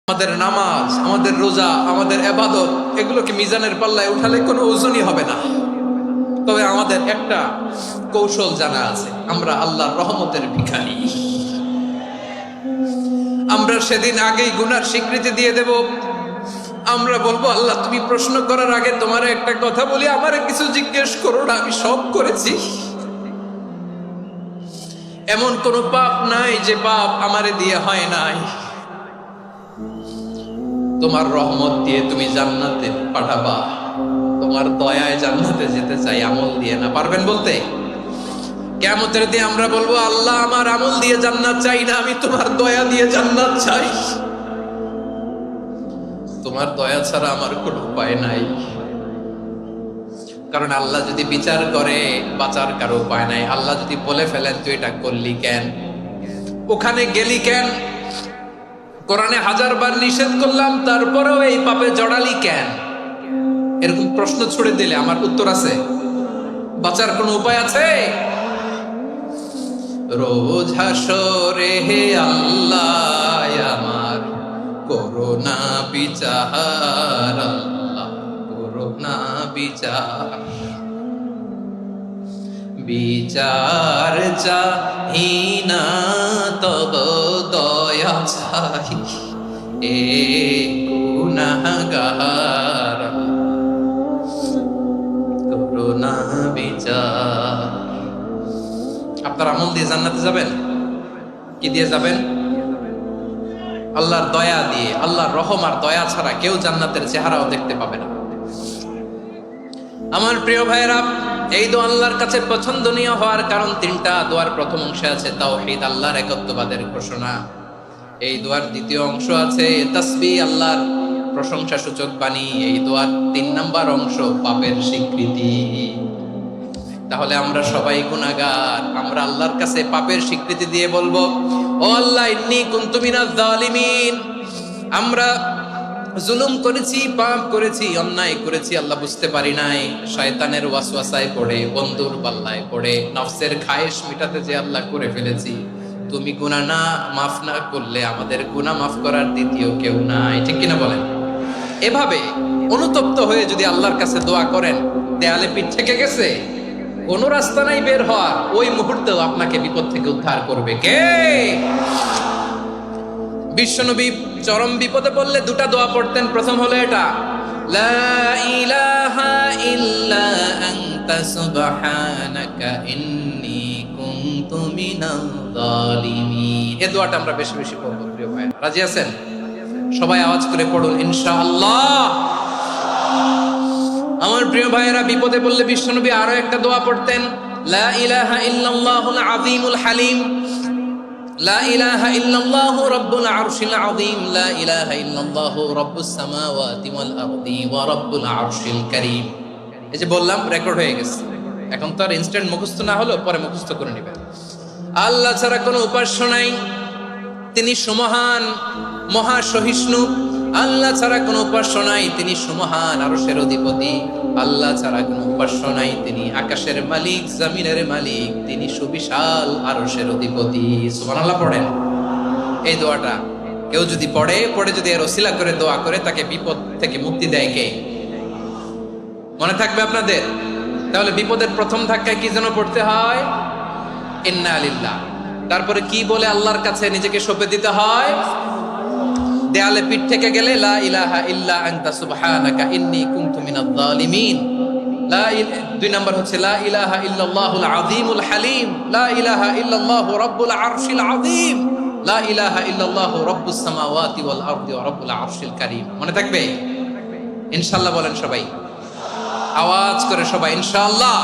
আমাদের নামাজ, আমাদের রোজা, আমাদের ইবাদত এগুলোকে মিজানের পাল্লায় উঠালে কোনো ওজনই হবে না। তবে আমাদের একটা কৌশল জানা আছে, আমরা আল্লাহর রহমতের ভিখারি। আমরা সেদিন আগেই গুনার স্বীকৃতি দিয়ে দেব। আমরা বলবো, আল্লাহ তুমি প্রশ্ন করার আগে তোমার একটা কথা বলি, আমারে কিছু জিজ্ঞেস করো না, আমি সব করেছি। এমন কোন পাপ নাই যে পাপ আমারে দিয়ে হয় নাই। তোমার রহমত দিয়ে তুমি জান্নাতে পাঠাবা, তোমার দয়ায় জান্নাতে যেতে চাই, আমল দিয়ে না। পারবেন বলতে? কিয়ামতের দিন আমরা বলবো, আল্লাহ আমার আমল দিয়ে জান্নাত চাই না, আমি তোমার দয়া দিয়ে জান্নাত চাই। তোমার দয়া ছাড়া আমার কোনো উপায় নাই। কারণ আল্লাহ যদি বিচার করে, বাঁচার কারো উপায় নাই। আল্লাহ যদি বলে ফেলেন তুই এটা করলি কেন, ওখানে গেলি কেন, কোরআনে 1000 বার নিষেধ করলাম তারপরেও এই পাপে জড়ালি কেন, এরকম প্রশ্ন ছুড়ে দিলে আমার উত্তর আছে? বাঁচার কোনো উপায় আছে? রোজ হাসরে হে আল্লাহ আমার করোনা বিচার, আল্লাহ করোনা বিচার। বিচার চাহি না তব দয়া চাই, এ গুনাহগার করোনা বিচার। আপনার আমল দিয়ে জান্নাতে যাবেন? কি দিয়ে যাবেন? আল্লাহর দয়া দিয়ে। আল্লাহর রহম আর দয়া ছাড়া কেউ জান্নাতের চেহারাও দেখতে পাবে না। আমার প্রিয় ভাইয়েরা, এই দোয়া আল্লাহর কাছে পছন্দনীয় হওয়ার কারণ তিনটা। দোয়ার প্রথম অংশে আছে তাওহীদ, আল্লাহর একত্ববাদের ঘোষণা। এই দোয়ার দ্বিতীয় অংশ আছে তাসবিহ, আল্লাহর প্রশংসা সূচক বাণী। এই দোয়ার 3 নাম্বার অংশ পাপের স্বীকৃতি। তাহলে আমরা সবাই গুনাহগার। আমরা আল্লাহর কাছে পাপের স্বীকৃতি দিয়ে বলবো, ও আল্লাহ ইন্নী কুনতু মিনাজ জালিমিন। আমরা জুলুম করেছি, পাপ করেছি, অন্যায় করেছি, আল্লাহ বুঝতে পারি নাই। শয়তানের ওয়াসওয়াসায় পড়ে, বন্ধুর পাল্লায় পড়ে, নফসের খায়েশ মিটাতে যে আল্লাহ করে ফেলেছি। তুমি গুনাহ না মাফ না করলে আমাদের গুনাহ মাফ করার দ্বিতীয় কেউ নাই। ঠিক কিনা বলেন? এভাবে অনুতপ্ত হয়ে যদি আল্লাহর কাছে দোয়া করেন, দেয়ালে পিঠ থেকে গেছে, কোনো রাস্তা নাই বের হওয়ার, ওই মুহূর্তেও আপনাকে বিপদ থেকে উদ্ধার করবে কে? বিশ্বনবী চরম বিপদে পড়লে 2টা দোয়া পড়তেন। প্রথম হলো এটা, লা ইলাহা ইল্লা আনতা সুবহানাকা ইন্নী কুনতু মিনাজ জালিমিন। এই দোয়াটা আমরা বেশি বেশি পড়ব প্রিয় ভাই। রাজি আছেন? সবাই আওয়াজ করে পড়ুন ইনশাআল্লাহ। আমার প্রিয় ভাইয়েরা, বিপদে পড়লে বিশ্বনবী আরো একটা দোয়া পড়তেন, লা ইলাহা ইল্লাল্লাহুল আযীমুল হালিম, লা ইলাহা ইল্লাল্লাহু রাব্বুল আরশিল আযীম, লা ইলাহা ইল্লাল্লাহু রাব্বুস সামাওয়াতি ওয়াল আরদি ওয়া রাব্বুল আরশিল কারীম। এই যে বললাম, রেকর্ড হয়ে গেছে। এখন তো আর ইনস্ট্যান্ট মুখস্থ না হলো, পরে মুখস্থ করে নেবেন। আল্লাহ ছাড়া কোনো উপাস্য নাই, তিনি সুমহান, মহা সহিষ্ণু। আল্লাহ ছাড়া কোনো উপাস্য নাই, তিনি সুমহান, আরশের অধিপতি। আল্লাহ ছাড়া কোনো উপাস্য নাই, তিনি আকাশের মালিক, জমিনের মালিক, তিনি সুবিশাল আরশের অধিপতি। সুবহানাল্লাহ পড়েন। এই দোয়াটা কেউ যদি পড়ে যদি এর ওসিলা করে দোয়া করে, তাকে বিপদ থেকে মুক্তি দেয় কে? মনে থাকবে আপনাদের? তাহলে বিপদের প্রথম ধাক্কায় কি যেন পড়তে হয়? ইন্না লিল্লাহ। তারপরে কি বলে আল্লাহর কাছে নিজেকে সঁপে দিতে হয়? দেয়ালে পিঠ থেকে গেলে লা ইলাহা ইল্লা আনতা সুবহানাকা ইন্নী কুনতু মিনাজ জালিমিন। 2 নাম্বার হচ্ছে লা ইলাহা ইল্লাল্লাহুল আযীমুল হালিম, লা ইলাহা ইল্লাল্লাহু রাব্বুল আরশিল আযীম, লা ইলাহা ইল্লাল্লাহু রাব্বুস সামাওয়াতি ওয়াল আরদি ওয়া রাব্বুল আরশিল কারীম। মনে থাকবে? ইনশাআল্লাহ বলেন সবাই, আওয়াজ করে সবাই ইনশাআল্লাহ।